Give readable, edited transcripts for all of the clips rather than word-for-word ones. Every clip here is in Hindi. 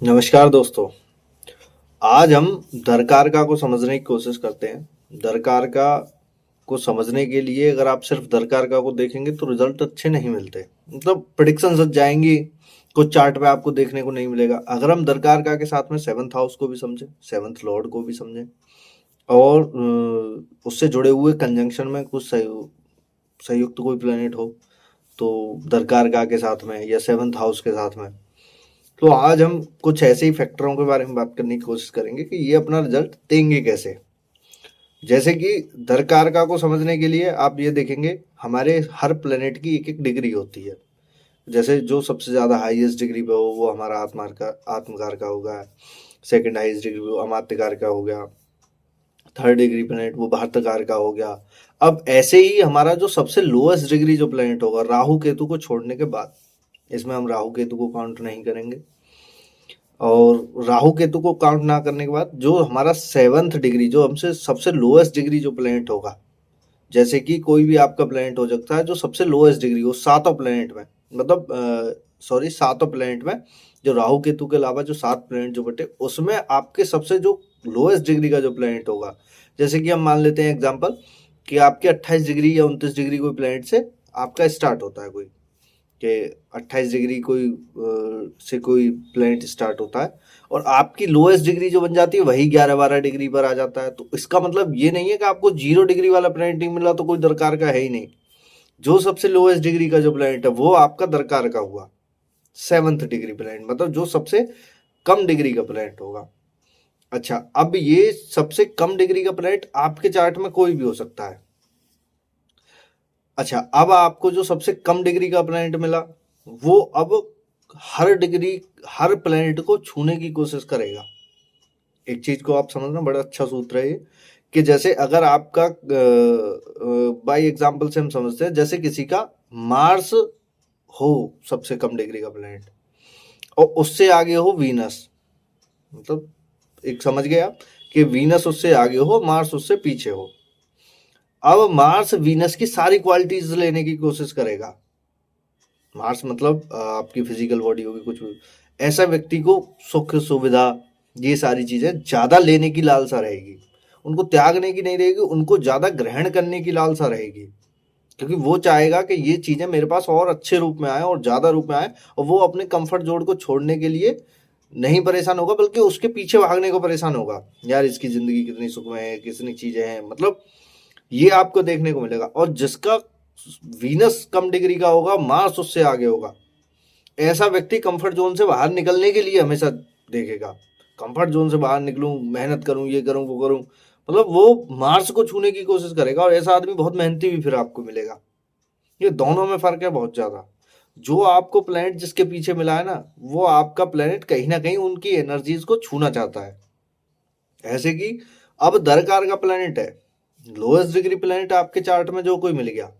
नमस्कार दोस्तों। आज हम दरकारका को समझने की कोशिश करते हैं। दरकारका को समझने के लिए अगर आप सिर्फ दरकारका को देखेंगे तो रिजल्ट अच्छे नहीं मिलते, मतलब प्रिडिक्शन सच जाएंगी, कुछ चार्ट पे आपको देखने को नहीं मिलेगा। अगर हम दरकारका के साथ में सेवंथ हाउस को भी समझें, सेवंथ लॉर्ड को भी समझें और उससे जुड़े हुए कंजंक्शन में कुछ संयुक्त कोई प्लेनेट हो तो दरकारका के साथ में या सेवंथ हाउस के साथ में, तो आज हम कुछ ऐसे ही फैक्टरों के बारे में बात करने की कोशिश करेंगे कि ये अपना रिजल्ट देंगे कैसे। जैसे कि दरकारका को समझने के लिए आप ये देखेंगे, हमारे हर प्लेनेट की एक एक डिग्री होती है। जैसे जो सबसे ज़्यादा हाईएस्ट डिग्री पे हो वो हमारा आत्मकार का होगा, सेकंड हाईएस्ट डिग्री वो अमात्यकार का हो गया, थर्ड डिग्री प्लेनेट वो भारतकार का हो गया। अब ऐसे ही हमारा जो सबसे लोएस्ट डिग्री जो प्लेनेट होगा राहु केतु को छोड़ने के बाद, इसमें हम राहु केतु को काउंट नहीं करेंगे, और राहु केतु को काउंट ना करने के बाद जो हमारा सेवंथ डिग्री जो हमसे सबसे लोएस्ट डिग्री जो प्लेनेट होगा, जैसे कि कोई भी आपका प्लेनेट हो सकता है जो सबसे लोएस्ट डिग्री हो सातों प्लेनेट में, मतलब सातों प्लेनेट में जो राहु केतु के अलावा जो 7 प्लेनेट जो बटे उसमें आपके सबसे जो लोएस्ट डिग्री का जो प्लेनेट होगा, जैसे कि हम मान लेते हैं एग्जांपल कि आपके 28 डिग्री या 29 डिग्री कोई प्लेनेट से आपका स्टार्ट होता है, कोई कि 28 डिग्री से कोई प्लेनेट स्टार्ट होता है और आपकी लोएस्ट डिग्री जो बन जाती है वही 11-12 डिग्री पर आ जाता है। तो इसका मतलब ये नहीं है कि आपको 0 डिग्री वाला प्लेनेट नहीं मिला तो कोई दरकार का है ही नहीं। जो सबसे लोएस्ट डिग्री का जो प्लेनेट है वो आपका दरकार का हुआ सेवंथ डिग्री प्लेनेट, मतलब जो सबसे कम डिग्री का प्लेनेट होगा। अच्छा, अब ये सबसे कम डिग्री का प्लेनेट आपके चार्ट में कोई भी हो सकता है। अच्छा, अब आपको जो सबसे कम डिग्री का प्लेनेट मिला वो अब हर प्लेनेट को छूने की कोशिश करेगा। एक चीज को आप समझना, बड़ा अच्छा सूत्र है ये, कि जैसे अगर आपका बाय एग्जांपल से हम समझते हैं, जैसे किसी का मार्स हो सबसे कम डिग्री का प्लेनेट और उससे आगे हो वीनस, मतलब एक समझ गए आप कि वीनस उससे आगे हो, मार्स उससे पीछे हो। अब मार्स वीनस की सारी क्वालिटीज लेने की कोशिश करेगा। मार्स मतलब आपकी फिजिकल बॉडी होगी, कुछ भी। ऐसा व्यक्ति को सुख सुविधा ये सारी चीजें ज्यादा लेने की लालसा रहेगी, उनको त्यागने की नहीं रहेगी, उनको ज्यादा ग्रहण करने की लालसा रहेगी, क्योंकि वो चाहेगा कि ये चीजें मेरे पास और अच्छे रूप में आए और ज्यादा रूप में आए, और वो अपने कंफर्ट जोन को छोड़ने के लिए नहीं परेशान होगा बल्कि उसके पीछे भागने को परेशान होगा। यार इसकी जिंदगी कितनी सुखमय है, कितनी चीजें हैं, मतलब ये आपको देखने को मिलेगा। और जिसका वीनस कम डिग्री का होगा, मार्स उससे आगे होगा, ऐसा व्यक्ति कंफर्ट जोन से बाहर निकलने के लिए हमेशा देखेगा, कंफर्ट जोन से बाहर निकलूं, मेहनत करूं, ये करूं वो करूं, मतलब वो मार्स को छूने की कोशिश करेगा। और ऐसा आदमी बहुत मेहनती भी फिर आपको मिलेगा। ये दोनों में फर्क है बहुत ज्यादा। जो आपको प्लेनेट जिसके पीछे मिला है ना, वो आपका प्लेनेट कहीं ना कहीं उनकी एनर्जीज को छूना चाहता है। ऐसे कि अब दरकार का प्लेनेट है, लोएस्ट डिग्री प्लेनेट आपके चार्ट में जो कोई मिल गया,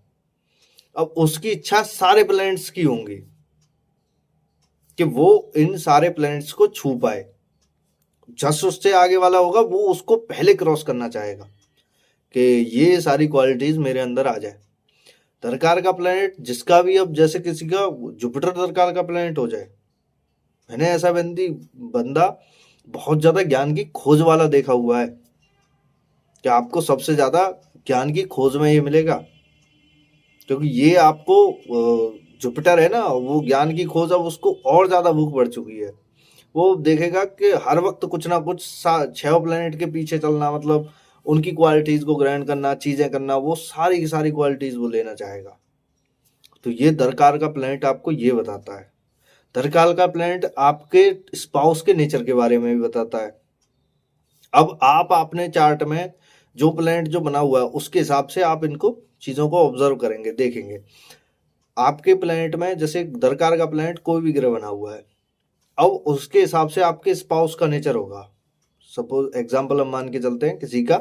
अब उसकी इच्छा सारे प्लैनेट्स की होंगी कि वो इन सारे प्लैनेट्स को छू पाए। जस्ट उससे आगे वाला होगा वो उसको पहले क्रॉस करना चाहेगा कि ये सारी क्वालिटीज मेरे अंदर आ जाए। दरकार का प्लैनेट जिसका भी, अब जैसे किसी का जुपिटर दरकार का प्लैनेट हो जाए, मैंने ऐसा बंदा बहुत ज्यादा ज्ञान की खोज वाला देखा हुआ है कि आपको सबसे ज्यादा ज्ञान की खोज में ये मिलेगा, क्योंकि ये आपको जुपिटर है ना, वो ज्ञान की खोज अब उसको और ज्यादा भूख बढ़ चुकी है। वो देखेगा कि हर वक्त कुछ ना कुछ 6 प्लेनेट के पीछे चलना, मतलब उनकी क्वालिटीज को ग्रहण करना, चीजें करना, वो सारी की सारी क्वालिटीज वो लेना चाहेगा। तो ये दरकार का प्लेनेट आपको ये बताता है। दरकार का प्लेनेट आपके स्पाउस के नेचर के बारे में भी बताता है। अब आप अपने चार्ट में जो प्लेनेट जो बना हुआ है उसके हिसाब से आप इनको चीजों को ऑब्जर्व करेंगे, देखेंगे। आपके प्लेनेट में जैसे दरकार का प्लेनेट कोई भी ग्रह बना हुआ है, अब उसके हिसाब से आपके स्पाउस का नेचर होगा। सपोज एग्जांपल हम मान के चलते हैं किसी का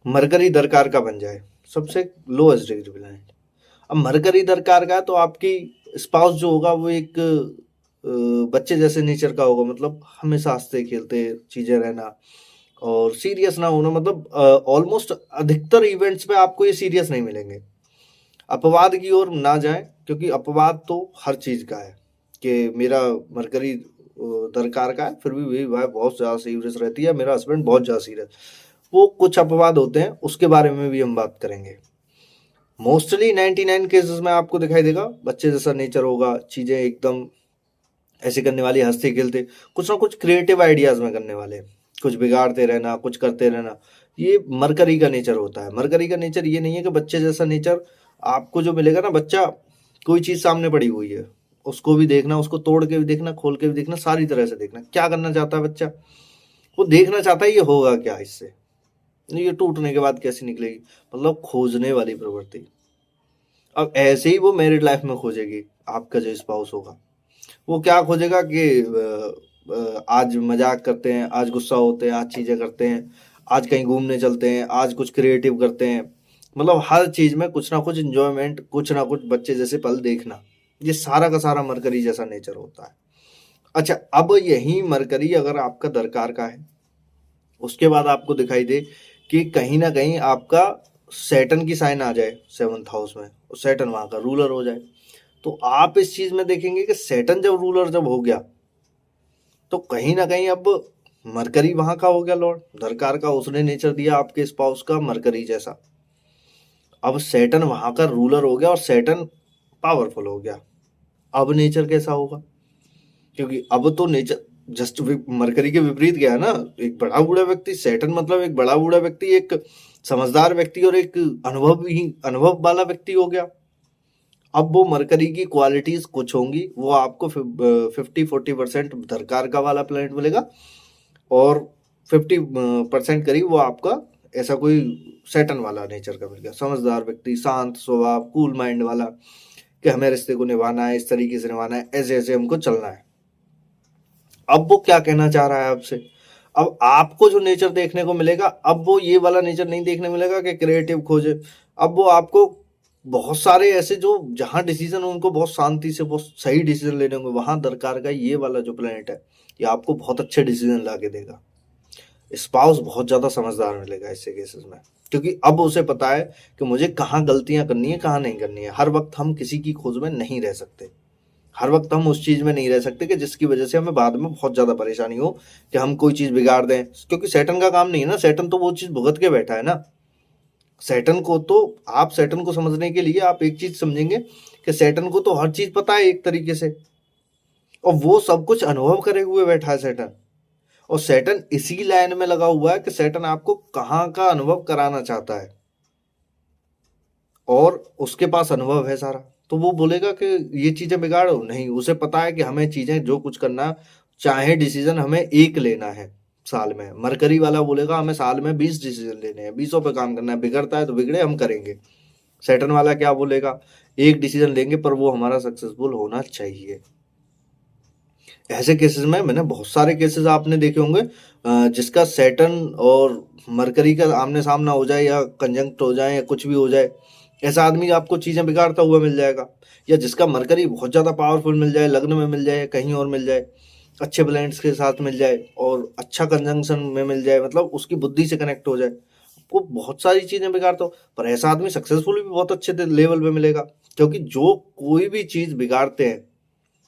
मरकरी दरकार का बन जाए, सबसे लोएस्ट डिग्री प्लेनेट। अब मरकरी दरकार का तो आपकी स्पाउस जो होगा वो एक बच्चे जैसे नेचर का होगा, मतलब हमेशा हंसते खेलते चीजें रहना और सीरियस ना होना, मतलब ऑलमोस्ट अधिकतर इवेंट्स पे आपको ये सीरियस नहीं मिलेंगे। अपवाद की ओर ना जाए, क्योंकि अपवाद तो हर चीज का है कि मेरा मरकरी दरकार का है, फिर भी मेरी वाइफ बहुत ज़्यादा सीरियस रहती है, मेरा हस्बैंड बहुत ज़्यादा सीरियस। वो कुछ अपवाद होते हैं, उसके बारे में भी हम बात करेंगे। मोस्टली 99 केसेस में आपको दिखाई देगा बच्चे जैसा नेचर होगा, चीज़ें एकदम ऐसे करने वाली, हंसते खेलते, कुछ ना कुछ क्रिएटिव आइडियाज में करने वाले, कुछ बिगाड़ते रहना, कुछ करते रहना। ये मरकरी का नेचर होता है। मरकरी का नेचर ये नहीं है कि बच्चे जैसा नेचर आपको जो मिलेगा ना, बच्चा कोई चीज सामने पड़ी हुई है उसको भी देखना, उसको तोड़ के भी देखना, खोल के भी देखना, सारी तरह से देखना। क्या करना चाहता है बच्चा, वो देखना चाहता है ये होगा क्या इससे, ये टूटने के बाद कैसी निकलेगी, मतलब खोजने वाली प्रवृत्ति। अब ऐसे ही वो मैरिड लाइफ में खोजेगी। आपका जो स्पाउस होगा वो क्या खोजेगा कि आज मजाक करते हैं, आज गुस्सा होते हैं, आज चीजें करते हैं, आज कहीं घूमने चलते हैं, आज कुछ क्रिएटिव करते हैं, मतलब हर चीज में कुछ ना कुछ इंजॉयमेंट, कुछ ना कुछ बच्चे जैसे पल देखना। ये सारा का सारा मरकरी जैसा नेचर होता है। अच्छा, अब यही मरकरी अगर आपका दरकार का है, उसके बाद आपको दिखाई दे कि कहीं ना कहीं आपका सैटर्न की साइन आ जाए 7th हाउस में, और सैटर्न वहां का रूलर हो जाए, तो आप इस चीज में देखेंगे कि सैटर्न जब रूलर जब हो गया, तो कहीं ना कहीं अब मरकरी वहां का हो गया लॉर्ड दरकार का, उसने नेचर दिया आपके स्पाउस का मरकरी जैसा। अब सैटर्न वहां का रूलर हो गया और सैटर्न पावरफुल हो गया। अब नेचर कैसा होगा, क्योंकि अब तो नेचर जस्ट मरकरी के विपरीत गया ना। एक बड़ा बूढ़ा व्यक्ति, सैटर्न मतलब एक बड़ा बूढ़ा व्यक्ति, एक समझदार व्यक्ति और एक अनुभव वाला व्यक्ति हो गया। अब वो मरकरी की क्वालिटीज कुछ होंगी, वो आपको 50-40% दरकार का वाला प्लैनेट मिलेगा, और 50% करीब वो आपका ऐसा कोई सैटर्न वाला नेचर का मिल गया। समझदार व्यक्ति, शांत स्वभाव, कूल माइंड वाला, कि हमें रिश्ते को निभाना है, इस तरीके से निभाना है, ऐसे ऐसे हमको चलना है। अब वो क्या कहना चाह रहा है आपसे, अब आपको जो नेचर देखने को मिलेगा, अब वो ये वाला नेचर नहीं देखने मिलेगा कि क्रिएटिव खोजे। अब वो आपको बहुत सारे ऐसे जो जहां डिसीजन उनको बहुत शांति से बहुत सही डिसीजन लेने होंगे, वहां दरकार का ये वाला जो प्लेनेट है ये आपको बहुत अच्छे डिसीजन ला के देगा। स्पाउस बहुत ज्यादा समझदार मिलेगा ऐसे केसेस में, क्योंकि अब उसे पता है कि मुझे कहाँ गलतियां करनी है, कहाँ नहीं करनी है। हर वक्त हम किसी की खोज में नहीं रह सकते, हर वक्त हम उस चीज में नहीं रह सकते कि जिसकी वजह से हमें बाद में बहुत ज्यादा परेशानी हो कि हम कोई चीज बिगाड़ दें, क्योंकि सैटर्न का काम नहीं है ना। सैटर्न तो वो चीज भुगत के बैठा है ना। सैटर्न को तो आप, सैटर्न को समझने के लिए आप एक चीज समझेंगे कि सैटर्न को तो हर चीज पता है एक तरीके से, और वो सब कुछ अनुभव करे हुए बैठा है सैटर्न। और सैटर्न इसी लाइन में लगा हुआ है कि सैटर्न आपको कहाँ का अनुभव कराना चाहता है, और उसके पास अनुभव है सारा। तो वो बोलेगा कि ये चीजें बिगाड़ो नहीं, उसे पता है कि हमें चीजें जो कुछ करना, चाहे डिसीजन हमें एक लेना है साल में। मरकरी वाला बोलेगा हमें साल में 20 डिसीजन लेने हैं, 20 पे काम करना है, बिगड़ता है तो बिगड़े, हम करेंगे। सैटर्न वाला क्या बोलेगा, एक डिसीजन लेंगे पर वो हमारा सक्सेसफुल होना चाहिए। ऐसे केसेस में मैंने बहुत सारे केसेस आपने देखे होंगे जिसका सैटर्न और मरकरी का आमने सामना हो जाए, या कंजंक्ट हो जाए, या कुछ भी हो जाए, ऐसा आदमी आपको चीजें बिगाड़ता हुआ मिल जाएगा। या जिसका मरकरी बहुत ज्यादा पावरफुल मिल जाए, लग्न में मिल जाए, कहीं और मिल जाए, अच्छे प्लैनेट्स के साथ मिल जाए, और अच्छा कंजंक्शन में मिल जाए, मतलब उसकी बुद्धि से कनेक्ट हो जाए, वो बहुत सारी चीजें बिगाड़ता हो। पर ऐसा आदमी सक्सेसफुल भी बहुत अच्छे लेवल पे मिलेगा, क्योंकि जो कोई भी चीज बिगाड़ते हैं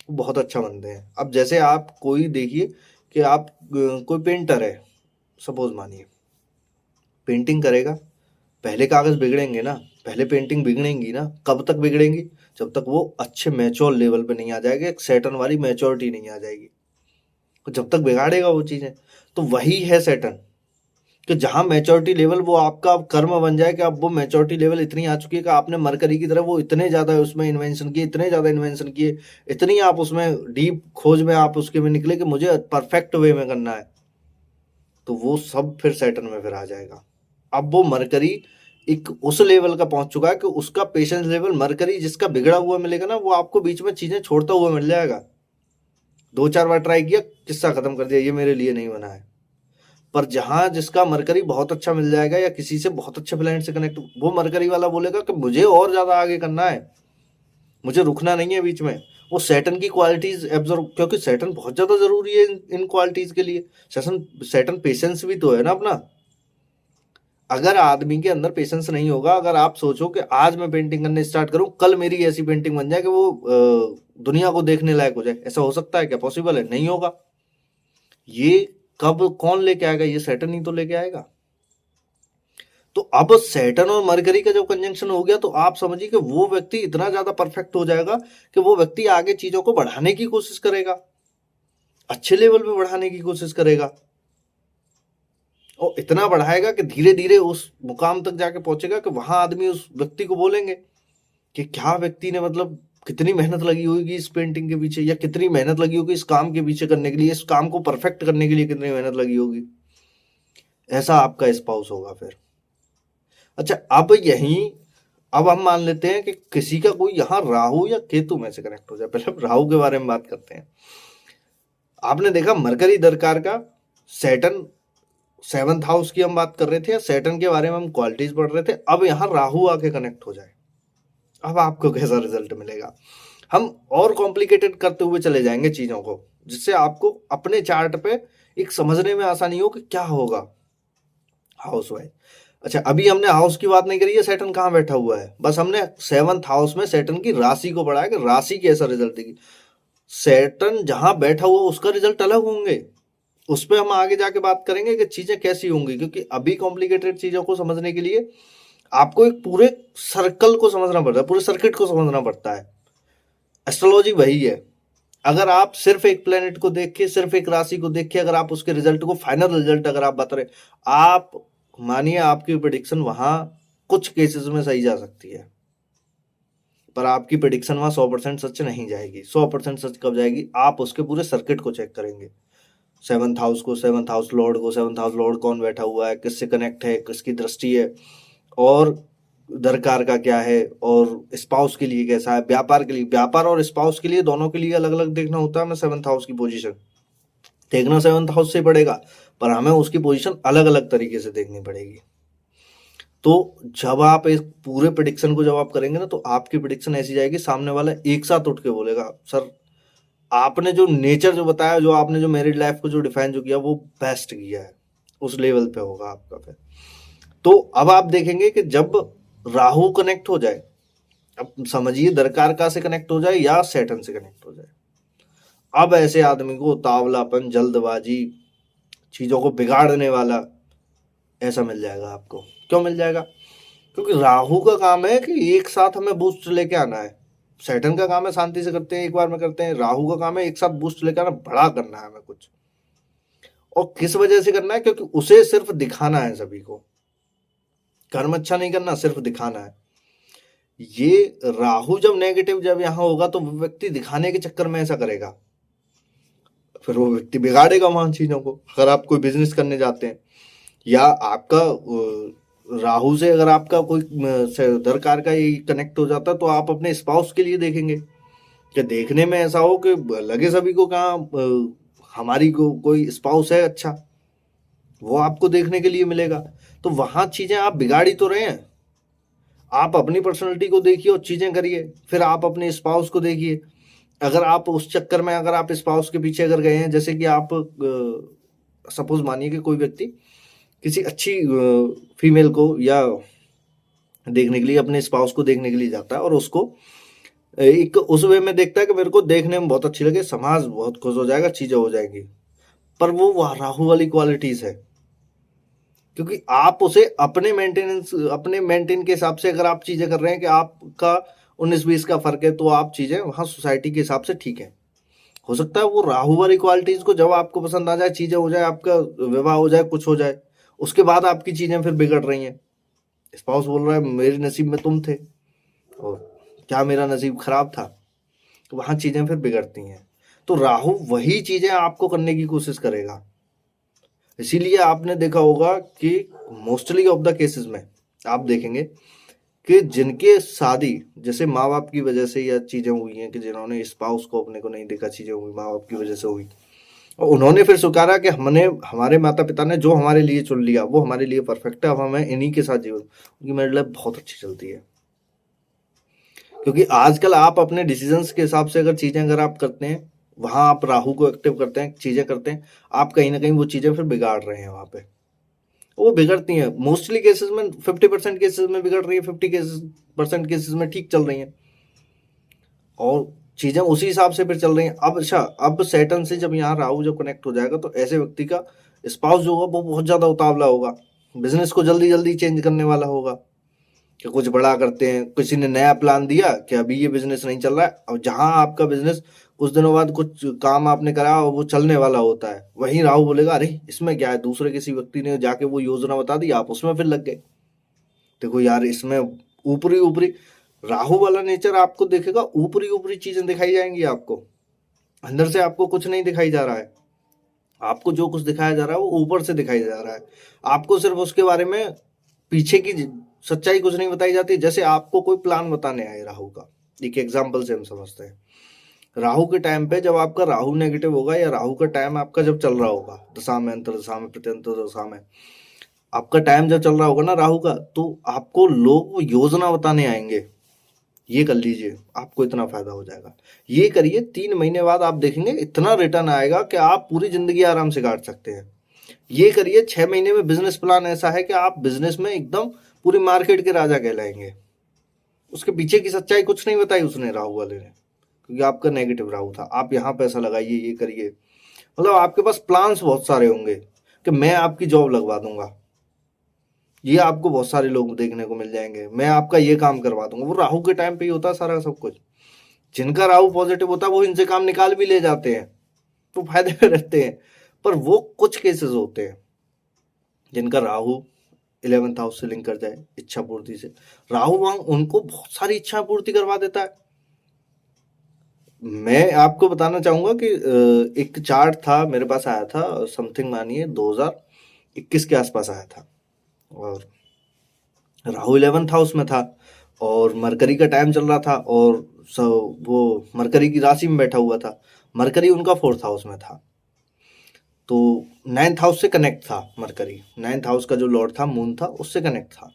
वो बहुत अच्छा बनते हैं। अब जैसे आप कोई देखिए कि आप कोई पेंटर है, सपोज मानिए, पेंटिंग करेगा, पहले कागज बिगड़ेंगे ना, पहले पेंटिंग बिगड़ेंगी ना। कब तक बिगड़ेंगी, जब तक वो अच्छे मैच्योर लेवल पे नहीं आ जाएगा, एक सैटर्न वाली मैच्योरिटी नहीं आ जाएगी, तो जब तक बिगाड़ेगा वो चीजें। तो वही है सैटर्न, कि जहां मैच्योरिटी लेवल वो आपका कर्म बन जाए, कि अब वो मैच्योरिटी लेवल इतनी आ चुकी है कि आपने मरकरी की तरह वो इतने ज्यादा उसमें इन्वेंशन किए, इतने ज्यादा इन्वेंशन किए, इतनी आप उसमें डीप खोज में आप उसके में निकले कि मुझे परफेक्ट वे में करना है, तो वो सब फिर सैटर्न में फिर आ जाएगा। अब वो मरकरी एक उस लेवल का पहुंच चुका है कि उसका पेशेंस लेवल, मरकरी जिसका बिगड़ा हुआ मिलेगा ना, वो आपको बीच में चीजें छोड़ता हुआ मिल जाएगा। 2-4 बार ट्राई किया, किस्सा खत्म कर दिया, ये मेरे लिए नहीं बना है। पर जहां जिसका मरकरी बहुत अच्छा मिल जाएगा, या किसी से बहुत अच्छे प्लैनेट से कनेक्ट, वो मरकरी वाला बोलेगा कि मुझे और ज्यादा आगे करना है, मुझे रुकना नहीं है बीच में। वो सैटर्न की क्वालिटीज एब्जॉर्व, क्योंकि सैटर्न बहुत ज्यादा जरूरी है इन क्वालिटीज के लिए। सैटर्न पेशेंस भी तो है ना अपना। अगर आदमी के अंदर पेशेंस नहीं होगा, अगर आप सोचो कि आज मैं पेंटिंग करने स्टार्ट करूं, कल मेरी ऐसी पेंटिंग बन जाए कि वो दुनिया को देखने लायक हो जाए, ऐसा हो सकता है क्या? पॉसिबल है? नहीं होगा। ये कब कौन लेके आएगा? ये सैटर्न ही तो लेके आएगा। तो अब सैटर्न और मरकरी का जब कंजंक्शन हो गया तो आप समझिए कि वो व्यक्ति इतना ज्यादा परफेक्ट हो जाएगा कि वो व्यक्ति आगे चीजों को बढ़ाने की कोशिश करेगा, अच्छे लेवल पे बढ़ाने की कोशिश करेगा, और इतना बढ़ाएगा कि धीरे धीरे उस मुकाम तक जाके पहुंचेगा कि वहां आदमी उस व्यक्ति को बोलेंगे कि क्या व्यक्ति ने, मतलब कितनी मेहनत लगी होगी इस पेंटिंग के पीछे, या कितनी मेहनत लगी होगी इस काम के पीछे करने के लिए, इस काम को परफेक्ट करने के लिए कितनी मेहनत लगी होगी। ऐसा आपका स्पाउस होगा फिर। अच्छा, अब हम मान लेते हैं कि किसी का कोई यहाँ राहु या केतु में से कनेक्ट हो जाए। पहले राहु के बारे में बात करते हैं। आपने देखा मरकरी दरकार का सैटर्न 7th हाउस की हम बात कर रहे थे, सैटर्न के बारे में हम क्वालिटीज पढ़ रहे थे, अब यहाँ राहु आके कनेक्ट हो जाए, अब आपको कैसा रिजल्ट मिलेगा? हम और कॉम्प्लिकेटेड करते हुए चले जाएंगे चीजों को, जिससे आपको अपने चार्ट पे एक समझने में आसानी हो कि क्या होगा हाउस वाइज। अच्छा, अभी हमने हाउस की बात नहीं करी है, सैटर्न कहाँ बैठा हुआ है, बस हमने 7th हाउस में सैटर्न की राशि को पढ़ा है कि राशि कैसा रिजल्ट देगी। सैटर्न जहां बैठा हुआ उसका रिजल्ट अलग होंगे, उस पर हम आगे जाके बात करेंगे कि चीजें कैसी होंगी, क्योंकि अभी कॉम्प्लिकेटेड चीजों को समझने के लिए आपको एक पूरे सर्कल को समझना पड़ता है, पूरे सर्किट को समझना पड़ता है। एस्ट्रोलॉजी वही है। अगर आप सिर्फ एक प्लेनेट को देख के, सिर्फ एक राशि को देख के अगर आप उसके रिजल्ट को, फाइनल रिजल्ट अगर आप बता रहे, आप मानिए आपकी प्रेडिक्शन वहां कुछ केसेस में सही जा सकती है, पर आपकी प्रेडिक्शन वहां 100% सच नहीं जाएगी। 100% सच कब जाएगी? आप उसके पूरे सर्किट को चेक करेंगे, 7th हाउस को, 7th हाउस लॉर्ड को, 7th हाउस लॉर्ड कौन बैठा हुआ है, किससे कनेक्ट है, किसकी दृष्टि है, और दरकार का क्या है, और स्पाउस के लिए कैसा है, व्यापार के लिए, व्यापार और स्पाउस के लिए दोनों के लिए अलग अलग देखना होता है। हमें 7th हाउस की पोजीशन देखना 7th हाउस से पड़ेगा, पर हमें उसकी पोजीशन अलग अलग तरीके से देखनी पड़ेगी। तो जब आप इस पूरे प्रेडिक्शन को जब आप करेंगे ना, तो आपकी प्रेडिक्शन ऐसी जाएगी, सामने वाला एक साथ उठ के बोलेगा, सर आपने जो नेचर जो बताया, जो आपने जो मैरिड लाइफ को जो डिफाइन जो किया, वो बेस्ट किया है, उस लेवल पे होगा आपका फिर। तो अब आप देखेंगे कि जब राहु कनेक्ट हो जाए, अब समझिए दरकार का से कनेक्ट हो जाए या सैटर्न से कनेक्ट हो जाए, अब ऐसे आदमी को तावलापन, जल्दबाजी, चीजों को बिगाड़ने वाला ऐसा मिल जाएगा आपको। क्यों मिल जाएगा? क्योंकि राहु का काम है कि एक साथ हमें बूस्ट लेके आना है, सैटर्न का काम है शांति से करते हैं, एक बार में करते हैं, राहु का काम है एक साथ बूस्ट लेके आना, बड़ा करना है हमें कुछ। और किस वजह से करना है? क्योंकि उसे सिर्फ दिखाना है, सभी को कर्म अच्छा नहीं करना, सिर्फ दिखाना है। ये राहु जब नेगेटिव जब यहां होगा तो वो व्यक्ति दिखाने के चक्कर में ऐसा करेगा, फिर वो व्यक्ति बिगाड़ेगा वहां चीजों को। अगर आप कोई बिजनेस करने जाते हैं, या आपका राहु से अगर आपका कोई दरकार का ये कनेक्ट हो जाता है, तो आप अपने स्पाउस के लिए देखेंगे कि देखने में ऐसा हो कि लगे सभी को कहाँ हमारी कोई स्पाउस है अच्छा, वो आपको देखने के लिए मिलेगा। तो वहां चीजें आप बिगाड़ ही तो रहे हैं। आप अपनी पर्सनैलिटी को देखिए और चीजें करिए, फिर आप अपने स्पाउस को देखिए। अगर आप उस चक्कर में, अगर आप स्पाउस के पीछे अगर गए हैं, जैसे कि आप सपोज मानिए कि कोई व्यक्ति किसी अच्छी फीमेल को या देखने के लिए, अपने स्पाउस को देखने के लिए जाता है, और उसको एक उस वे में देखता है कि मेरे को देखने में बहुत अच्छी लगे, समाज बहुत खुश हो जाएगा, चीजें हो जाएंगी, पर वो राहु वाली क्वालिटीज है। क्योंकि आप उसे अपने मेंटेन के हिसाब से अगर आप चीजें कर रहे हैं कि आपका 19-20 का फर्क है, तो आप चीजें वहां सोसाइटी के हिसाब से ठीक है। हो सकता है वो राहु वाली क्वालिटीज को जब आपको पसंद आ जाए, चीजें हो जाए, आपका विवाह हो जाए, कुछ हो जाए, उसके बाद आपकी चीजें फिर बिगड़ रही हैं। स्पाउस बोल रहा है मेरे नसीब में तुम थे, और क्या मेरा नसीब खराब था, तो वहां चीजें फिर बिगड़ती हैं। तो राहु वही चीजें आपको करने की कोशिश करेगा। इसीलिए आपने देखा होगा कि मोस्टली ऑफ द केसेस में आप देखेंगे कि जिनके शादी जैसे माँ बाप की वजह से या चीजें हुई हैं, कि जिन्होंने स्पाउस को अपने को नहीं देखा, चीजें हुई माँ बाप की वजह से हुई, और उन्होंने फिर स्वीकारा कि हमारे माता पिता ने जो हमारे लिए चुन लिया वो हमारे लिए परफेक्ट है, अब हमें इन्हीं के साथ जीवन, उनकी मैरिज लाइफ बहुत अच्छी चलती है। क्योंकि आजकल आप अपने डिसीजंस के हिसाब से अगर चीजें अगर आप करते हैं, वहां आप राहु को एक्टिव करते हैं, चीजें करते हैं, आप कहीं ना कहीं वो चीजें फिर बिगाड़ रहे हैं वहां पे। वो बिगड़ती हैं। मोस्टली केसेस में 50% केसेस में बिगड़ रही है, 50% केसेस में ठीक चल रही हैं, और चीजें उसी हिसाब से फिर चल रही हैं। अब अच्छा, अब सैटर्न से जब यहाँ राहु जब कनेक्ट हो जाएगा तो ऐसे व्यक्ति का स्पाउस जो होगा वो बहुत ज्यादा उतावला होगा, बिजनेस को जल्दी जल्दी चेंज करने वाला होगा, कि कुछ बड़ा करते हैं। किसी ने नया प्लान दिया कि अभी ये बिजनेस नहीं चल रहा है, और जहां आपका बिजनेस कुछ दिनों बाद कुछ काम आपने करा और वो चलने वाला होता है, वहीं राहु बोलेगा अरे इसमें क्या है, दूसरे किसी व्यक्ति ने जाके वो योजना बता दी, आप उसमें फिर लग गए। देखो यार, इसमें ऊपरी ऊपरी राहु वाला नेचर आपको देखेगा, ऊपरी ऊपरी चीजें दिखाई जाएंगी आपको, अंदर से आपको कुछ नहीं दिखाई जा रहा है। आपको जो कुछ दिखाया जा रहा है वो ऊपर से दिखाई जा रहा है, आपको सिर्फ उसके बारे में पीछे की सच्चाई कुछ नहीं बताई जाती। जैसे आपको कोई प्लान बताने आए राहु का, एक एग्जाम्पल से हम समझते हैं। राहु के टाइम पे जब आपका राहु नेगेटिव होगा, या राहु का टाइम आपका जब चल रहा होगा दशा में, अंतर दशा में, प्रत्यंतर दशा में, आपका टाइम जब चल रहा होगा ना राहु का, तो आपको लोग योजना बताने आएंगे, ये कर लीजिए आपको इतना फायदा हो जाएगा, ये करिए, 3 महीने बाद आप देखेंगे इतना रिटर्न आएगा कि आप पूरी जिंदगी आराम से काट सकते हैं। ये करिए, 6 महीने में बिजनेस प्लान ऐसा है कि आप बिजनेस में एकदम पूरी मार्केट के राजा कहलाएंगे। उसके पीछे की सच्चाई कुछ नहीं बताई उसने, राहु वाले ने, क्योंकि आपका नेगेटिव राहु था। आप यहाँ पैसा लगाइए, ये करिए, मतलब आपके पास प्लान्स बहुत सारे होंगे कि मैं आपकी जॉब लगवा दूंगा, ये आपको बहुत सारे लोग देखने को मिल जाएंगे, मैं आपका ये काम करवा दूंगा। वो राहु के टाइम पे ही होता है सारा सब कुछ। जिनका राहु पॉजिटिव होता है वो इनसे काम निकाल भी ले जाते हैं, तो फायदे में रहते हैं। पर वो कुछ केसेस होते हैं जिनका राहु 11th हाउस से लिंक कर जाए इच्छा पूर्ति से, राहु वहां उनको बहुत सारी इच्छा पूर्ति करवा देता है। मैं आपको बताना चाहूंगा कि एक चार्ट था मेरे पास, आया था समथिंग मानिए 2021 के आसपास आया था, और राहु 11th हाउस में था, और मरकरी का टाइम चल रहा था, और वो मरकरी की राशि में बैठा हुआ था। मरकरी उनका 4th हाउस में था, तो 9th हाउस से कनेक्ट था मरकरी। 9th हाउस का जो लॉर्ड था, मून था, उससे कनेक्ट था।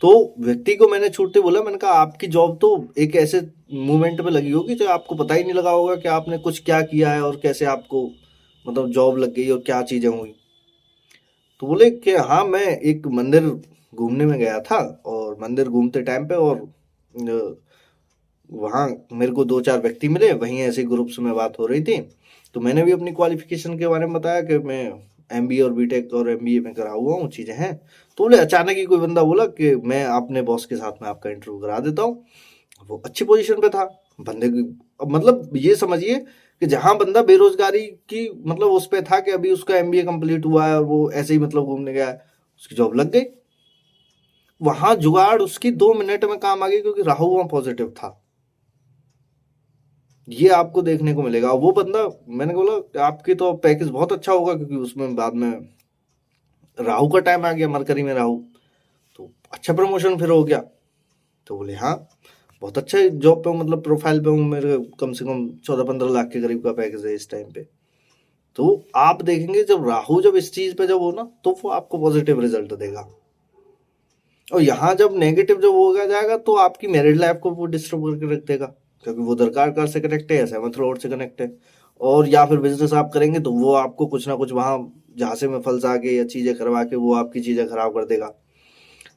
तो व्यक्ति को मैंने छूटते बोला, मैंने कहा आपकी जॉब तो एक ऐसे मूवमेंट पे लगी होगी जो आपको पता ही नहीं लगा होगा कि आपने कुछ क्या किया है, और कैसे आपको मतलब जॉब लग गई और क्या चीजें हुई। तो बोले कि हाँ, मैं एक मंदिर घूमने में गया था, और मंदिर घूमते टाइम पे, और वहाँ मेरे को 2-4 व्यक्ति मिले, वहीं ऐसे ग्रुप्स में बात हो रही थी। तो मैंने भी अपनी क्वालिफिकेशन के बारे में बताया कि मैं MBA और बीटेक और MBA में करा हुआ हूँ, चीज़ें हैं। तो बोले अचानक ही कोई बंदा बोला कि मैं अपने बॉस के साथ में आपका इंटरव्यू करा देता हूँ। वो अच्छी पोजीशन पे था बंदे की, मतलब ये समझिए कि जहाँ बंदा बेरोजगारी की मतलब उस पे था कि अभी उसका MBA कंप्लीट हुआ है और वो ऐसे ही मतलब घूमने गया है, उसकी जॉब लग गई। वहां जुगाड़ उसकी 2 मिनट में काम आ गई, क्योंकि राहु वहां पॉजिटिव था। ये आपको देखने को मिलेगा। वो बंदा, मैंने बोला आपकी तो पैकेज बहुत अच्छा होगा, क्योंकि उसमें बाद में राहु का टाइम आ गया, मरकरी में राहु, तो अच्छा प्रमोशन फिर हो गया। तो बोले हाँ, बहुत अच्छे जॉब पे हूँ, मतलब प्रोफाइल पे हूँ, मेरे कम से कम 14-15 लाख के करीब का पैकेज है इस टाइम पे। तो आप देखेंगे जब राहु जब इस चीज पे जब हो ना, तो वो आपको पॉजिटिव रिजल्ट देगा। और यहाँ जब नेगेटिव जब हो जाएगा तो आपकी मैरिड लाइफ को वो डिस्टर्ब करके रख देगा, क्योंकि वो दरकार कार से कनेक्ट है, 7th लॉर्ड से कनेक्ट है। और या फिर बिजनेस आप करेंगे तो वो आपको कुछ ना कुछ वहां झांसे में फंसा के या चीजें करवा के वो आपकी चीजें खराब कर देगा।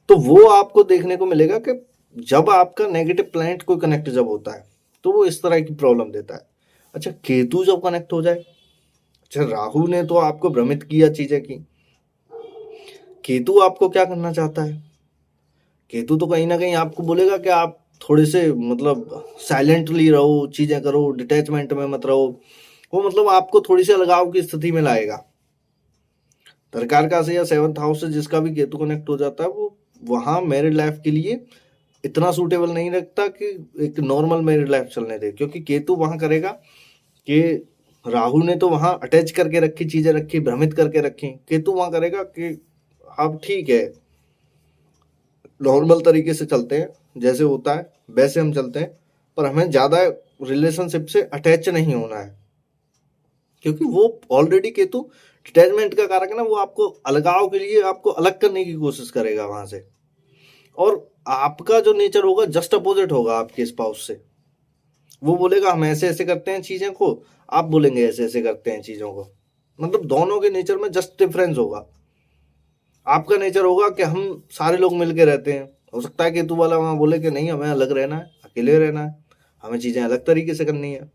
तो वो आपको देखने को मिलेगा कि जब आपका नेगेटिव प्लैनेट कोई कनेक्ट जब होता है तो वो इस तरह की प्रॉब्लम देता है। अच्छा, केतु जब कनेक्ट हो जाए, अच्छा राहु ने तो आपको भ्रमित किया, चीजें की, केतु आपको क्या करना चाहता है? केतु तो कहीं ना कहीं आपको बोलेगा कि आप थोड़े से मतलब साइलेंटली रहो, चीजें करो, डिटैचमेंट में मत रहो। वो मतलब आपको थोड़ी सी अलगाव की स्थिति में लाएगा। तरकार का से या 7th हाउस से जिसका भी केतु कनेक्ट हो जाता है, वो वहां मैरिड लाइफ के लिए इतना सूटेबल नहीं रखता कि एक नॉर्मल मैरिड लाइफ चलने दे, क्योंकि केतु वहां करेगा कि राहु ने तो वहां अटैच करके रखी चीजें, रखी भ्रमित करके रखी, केतु वहां करेगा कि अब ठीक है, नॉर्मल तरीके से चलते हैं, जैसे होता है वैसे हम चलते हैं, पर हमें ज्यादा रिलेशनशिप से अटैच नहीं होना है। क्योंकि वो ऑलरेडी केतु डिटैचमेंट का कारक है ना, वो आपको अलगाव के लिए आपको अलग करने की कोशिश करेगा वहां से। और आपका जो नेचर होगा जस्ट अपोजिट होगा आपके स्पाउस से। वो बोलेगा हम ऐसे ऐसे करते हैं चीजें को, आप बोलेंगे ऐसे ऐसे करते हैं चीजों को, मतलब दोनों के नेचर में जस्ट डिफरेंस होगा। आपका नेचर होगा कि हम सारे लोग मिल के रहते हैं। हो सकता है केतु वाला वहाँ बोले कि नहीं, हमें अलग रहना है, अकेले रहना है, हमें चीज़ें अलग तरीके से करनी है।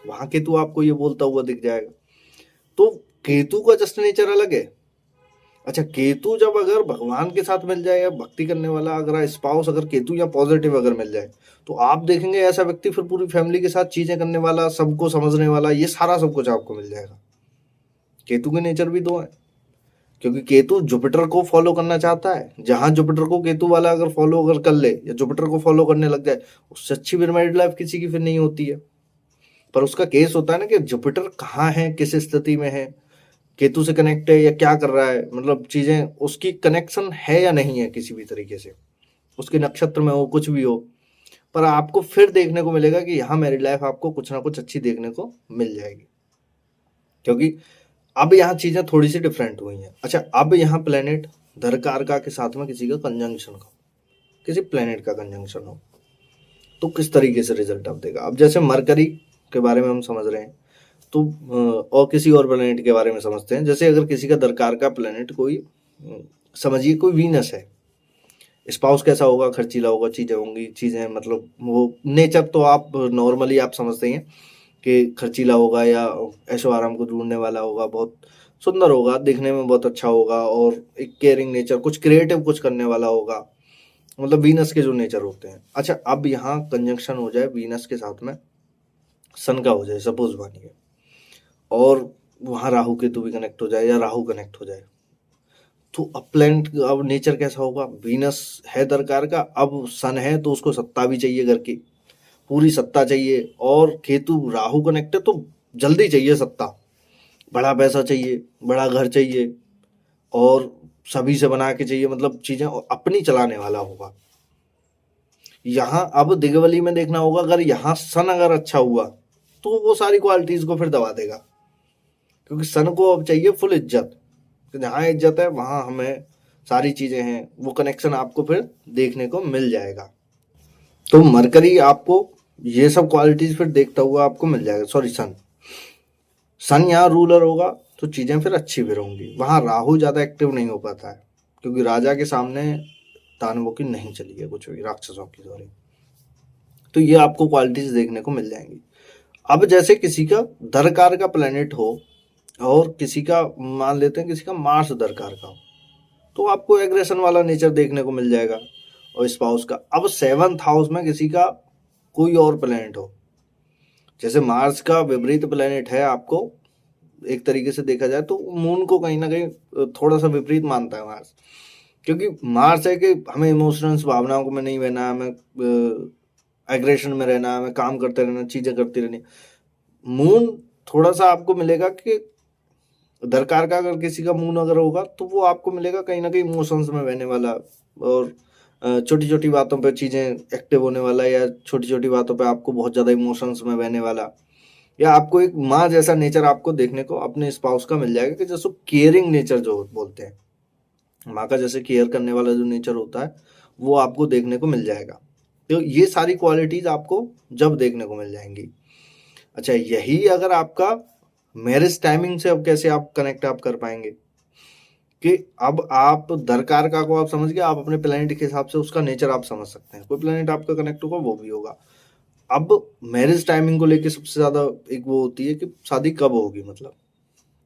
वहाँ केतु आपको ये बोलता हुआ दिख जाएगा। तो केतु का जस्ट नेचर अलग है। अच्छा, केतु जब अगर भगवान के साथ मिल जाए या भक्ति करने वाला अगर स्पाउस अगर केतु या पॉजिटिव अगर मिल जाए, तो आप देखेंगे ऐसा व्यक्ति फिर पूरी फैमिली के साथ चीजें करने वाला, सबको समझने वाला, ये सारा सब कुछ आपको मिल जाएगा। केतु के नेचर भी दो है, क्योंकि केतु जुपिटर को फॉलो करना चाहता है। जहां जुपिटर को केतु वाला अगर फॉलो अगर कर ले या जुपिटर को फॉलो करने लग जाए, उससे अच्छी फिर मैरिड लाइफ किसी की फिर नहीं होती है। पर उसका केस होता है ना कि जुपिटर कहाँ है, किस स्थिति में है, केतु से कनेक्ट है या क्या कर रहा है, मतलब चीजें उसकी कनेक्शन है या नहीं है किसी भी तरीके से, उसके नक्षत्र में हो, कुछ भी हो। पर आपको फिर देखने को मिलेगा कि यहाँ मैरिड लाइफ आपको कुछ ना कुछ अच्छी देखने को मिल जाएगी, क्योंकि अब यहाँ चीजें थोड़ी सी डिफरेंट हुई हैं। अच्छा, अब यहाँ प्लेनेट धर कारका के साथ में किसी का कंजंक्शन हो, किसी प्लेनेट का कंजंक्शन हो, तो किस तरीके से रिजल्ट आप देगा। अब जैसे मरकरी के बारे में हम समझ रहे हैं, तो और किसी और प्लेनेट के बारे में समझते हैं। जैसे अगर किसी का दरकार का प्लेनेट कोई, समझिए कोई वीनस है, स्पाउस कैसा होगा, खर्चीला होगा, चीजें होंगी, चीजें मतलब वो नेचर तो आप नॉर्मली आप समझते हैं कि खर्चीला होगा या ऐशो आराम को ढूंढने वाला होगा, बहुत सुंदर होगा, दिखने में बहुत अच्छा होगा, और एक केयरिंग नेचर, कुछ क्रिएटिव कुछ करने वाला होगा, मतलब वीनस के जो नेचर होते हैं। अच्छा, अब यहाँ कंजंक्शन हो जाए वीनस के साथ में सन का हो जाए, सपोज मानिए, और वहाँ राहु केतु भी कनेक्ट हो जाए या राहु कनेक्ट हो जाए, तो अब प्लेनेट अब नेचर कैसा होगा। वीनस है दरकार का, अब सन है तो उसको सत्ता भी चाहिए, घर की पूरी सत्ता चाहिए, और केतु राहु कनेक्ट है तो जल्दी चाहिए सत्ता, बड़ा पैसा चाहिए, बड़ा घर चाहिए, और सभी से बना के चाहिए, मतलब चीजें अपनी चलाने वाला होगा। यहाँ अब दिगवली में देखना होगा, अगर यहाँ सन अगर अच्छा हुआ तो वो सारी क्वालिटीज को फिर दबा देगा, क्योंकि सन को अब चाहिए फुल इज्जत, जहाँ इज्जत है वहां हमें सारी चीजें हैं, वो कनेक्शन आपको फिर देखने को मिल जाएगा। तो मरकरी आपको ये सब क्वालिटीज फिर देखता हुआ आपको मिल जाएगा। सॉरी, सन यहाँ रूलर होगा तो चीजें फिर अच्छी फिर होंगी। वहां राहु ज्यादा एक्टिव नहीं हो पाता है, क्योंकि राजा के सामने दानवों की नहीं चली है कुछ भी, राक्षसों की सॉरी। तो ये आपको क्वालिटीज देखने को मिल जाएंगी। अब जैसे किसी का दरकार का प्लेनेट हो और किसी का मान लेते हैं किसी का मार्स दरकार का हो, तो आपको एग्रेशन वाला नेचर देखने को मिल जाएगा, और स्पाउस का। अब 7th हाउस में किसी का कोई और प्लेनेट हो, जैसे मार्स का विपरीत प्लेनेट है आपको, एक तरीके से देखा जाए तो मून को कहीं ना कहीं थोड़ा सा विपरीत मानता है मार्स, क्योंकि मार्स है कि हमें इमोशंस, भावनाओं को में नहीं रहना, हमें एग्रेशन में रहना, हमें काम करते रहना, चीजें करती रहनी। मून थोड़ा सा आपको मिलेगा कि दरकार का अगर किसी का मून अगर होगा तो वो आपको मिलेगा कहीं ना कहीं इमोशंस में रहने वाला, और छोटी छोटी बातों पे चीजें एक्टिव होने वाला, या छोटी छोटी बातों पे आपको बहुत ज्यादा इमोशंस में रहने वाला, या आपको एक माँ जैसा नेचर आपको देखने को अपने स्पाउस का मिल जाएगा, कि जैसे केयरिंग नेचर जो बोलते हैं, माँ का जैसे केयर करने वाला जो नेचर होता है वो आपको देखने को मिल जाएगा। तो ये सारी क्वालिटीज आपको जब देखने को मिल जाएंगी। अच्छा, यही अगर आपका मैरिज टाइमिंग से अब कैसे आप कनेक्ट आप कर पाएंगे, कि अब आप दरकार का को आप समझ गए, आप अपने प्लेनेट के हिसाब से उसका नेचर आप समझ सकते हैं, कोई प्लेनेट आपका कनेक्ट होगा वो भी होगा। अब मैरिज टाइमिंग को लेके सबसे ज्यादा एक वो होती है कि शादी कब होगी, मतलब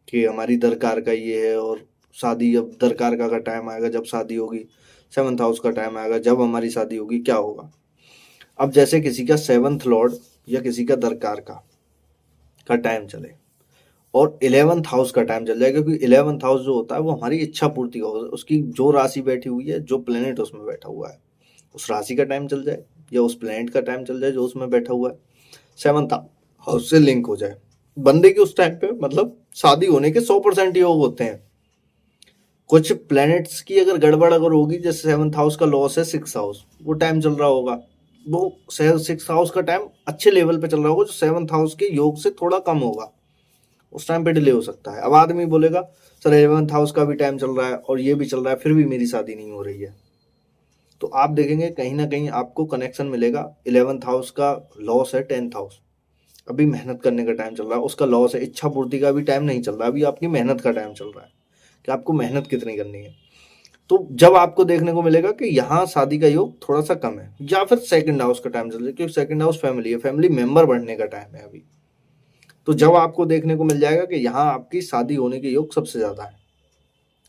कि हमारी दरकार का ये है, और शादी अब दरकार का टाइम आएगा जब शादी होगी, 7th हाउस का टाइम आएगा जब हमारी शादी होगी, क्या होगा। अब जैसे किसी का 7th लॉर्ड या किसी का दरकार का टाइम चले और 11th हाउस का टाइम चल जाए, क्योंकि 11th हाउस जो होता है वो हमारी इच्छा पूर्ति का, उसकी जो राशि बैठी हुई है, जो प्लेनेट उसमें बैठा हुआ है, उस राशि का टाइम चल जाए या उस प्लेनेट का टाइम चल जाए जो उसमें बैठा हुआ है, 7th हाउस से लिंक हो जाए, बंदे के उस टाइम पे मतलब शादी होने के 100% योग होते हैं। कुछ प्लैनेट्स की अगर गड़बड़ अगर होगी, जैसे 7th हाउस का लॉस है 6th हाउस, वो टाइम चल रहा होगा, वो 6th हाउस का टाइम अच्छे लेवल पे चल रहा होगा, जो 7th हाउस के योग से थोड़ा कम होगा, उस टाइम पे डिले हो सकता है। अब आदमी बोलेगा सर 11th हाउस का भी टाइम चल रहा है और ये भी चल रहा है, फिर भी मेरी शादी नहीं हो रही है, तो आप देखेंगे कहीं ना कहीं आपको कनेक्शन मिलेगा। 11th हाउस का लॉस है 10th हाउस, अभी मेहनत करने का टाइम चल रहा है, उसका लॉस है इच्छा पूर्ति का भी टाइम नहीं चल रहा, अभी आपकी मेहनत का टाइम चल रहा है कि आपको मेहनत कितनी करनी है। तो जब आपको देखने को मिलेगा कि यहाँ शादी का योग थोड़ा सा कम है, या फिर सेकंड हाउस का टाइम चल रहा है, क्योंकि सेकंड हाउस फैमिली है, फैमिली मेंबर बढ़ने का टाइम है अभी। तो जब आपको देखने को मिल जाएगा कि यहाँ आपकी शादी होने के योग सबसे ज्यादा है।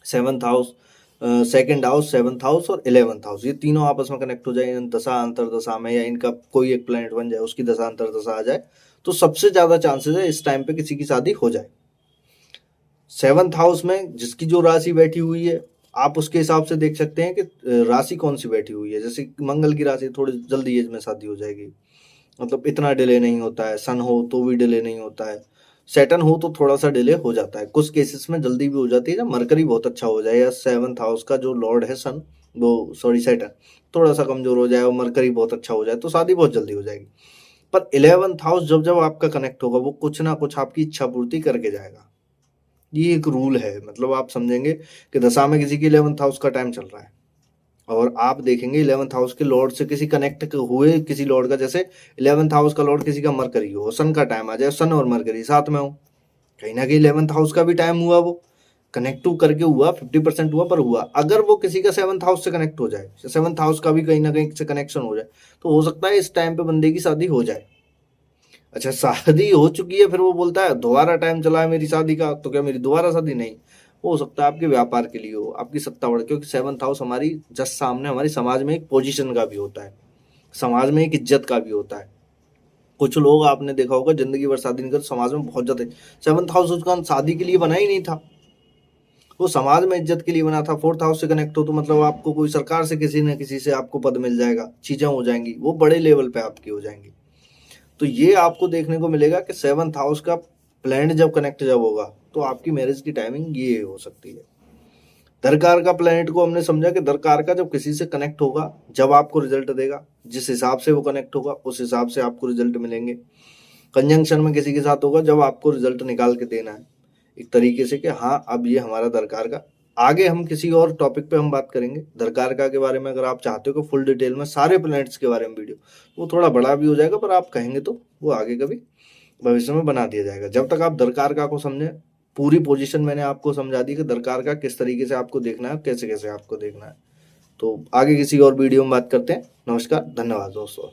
7th house, second house, 7th house और 11th हाउस, ये तीनों आपस में कनेक्ट हो जाए दशा अंतर दशा में, या इनका कोई एक प्लैनेट बन जाए, उसकी दशा अंतर दशा आ जाए, तो सबसे ज्यादा चांसेस है इस टाइम पे किसी की शादी हो जाए। 7th हाउस में जिसकी जो राशि बैठी हुई है, आप उसके हिसाब से देख सकते हैं कि राशि कौन सी बैठी हुई है। जैसे मंगल की राशि, थोड़ी जल्दी एज में शादी हो जाएगी, मतलब इतना डिले नहीं होता है। सन हो तो भी डिले नहीं होता है। सैटर्न हो तो थोड़ा सा डिले हो जाता है, कुछ केसेस में जल्दी भी हो जाती है, जब मरकरी बहुत अच्छा हो जाए, या 7th हाउस का जो लॉर्ड है सन, वो सॉरी सैटर्न थोड़ा सा कमजोर हो जाए और मरकरी बहुत अच्छा हो जाए, तो शादी बहुत जल्दी हो जाएगी। पर 11th हाउस जब जब आपका कनेक्ट होगा, वो कुछ ना कुछ आपकी इच्छा पूर्ति करके जाएगा। ये एक रूल है, मतलब आप समझेंगे कि दशा में किसी की 11th हाउस का टाइम चल रहा है, और आप देखेंगे 11th हाउस के लॉर्ड से किसी कनेक्ट हुए, किसी लॉर्ड का, जैसे 11th हाउस का लॉर्ड किसी का मरकरी हो, सन का टाइम आ जाए, सन और मरकरी साथ में हो, कहीं ना कहीं 11th हाउस का भी टाइम हुआ, वो कनेक्ट करके हुआ, 50% हुआ, पर हुआ। अगर वो किसी का 7th हाउस से कनेक्ट हो जाए, 7th हाउस का भी कहीं ना कहीं से कनेक्शन हो जाए, तो हो सकता है इस टाइम पे बंदे की शादी हो जाए। अच्छा, शादी हो चुकी है, फिर वो बोलता है दोबारा टाइम चला है मेरी शादी का, तो क्या मेरी दोबारा शादी? नहीं, हो सकता है आपके व्यापार के लिए हो, आपकी सत्ता बढ़, क्योंकि 7th हाउस हमारी जस्ट सामने हमारी समाज में एक पोजीशन का भी होता है, समाज में एक इज्जत का भी होता है। कुछ लोग आपने देखा होगा जिंदगी भर शादी नहीं कर, समाज में बहुत ज्यादा। 7th हाउस उसका शादी के लिए बना ही नहीं था, वो समाज में इज्जत के लिए बना था। 4th हाउस से कनेक्ट हो तो मतलब आपको कोई सरकार से किसी न किसी से आपको पद मिल जाएगा, चीजें हो जाएंगी, वो बड़े लेवल पे आपकी हो जाएंगी। तो ये आपको देखने को मिलेगा कि 7th हाउस का प्लैनेट जब कनेक्ट जब होगा, तो आपकी मैरिज की टाइमिंग ये हो सकती है। दरकार का प्लैनेट को हमने समझा कि दरकार का जब किसी से कनेक्ट होगा, जब आपको रिजल्ट देगा, जिस हिसाब से वो कनेक्ट होगा उस हिसाब से आपको रिजल्ट मिलेंगे। कंजंक्शन में किसी के साथ होगा, जब आपको रिजल्ट निकाल के देना है एक तरीके से कि हाँ अब ये हमारा दरकार का। आगे हम किसी और टॉपिक पे हम बात करेंगे दरकार का के बारे में, अगर आप चाहते हो कि फुल डिटेल में सारे प्लैनेट्स के बारे में वीडियो, वो थोड़ा बड़ा भी हो जाएगा, पर आप कहेंगे तो वो आगे कभी भविष्य में बना दिया जाएगा। जब तक आप दरकार का को समझे, पूरी पोजीशन मैंने आपको समझा दी कि दरकार का किस तरीके से आपको देखना है, कैसे कैसे आपको देखना है। तो आगे किसी और वीडियो में बात करते हैं। नमस्कार, धन्यवाद दोस्तों।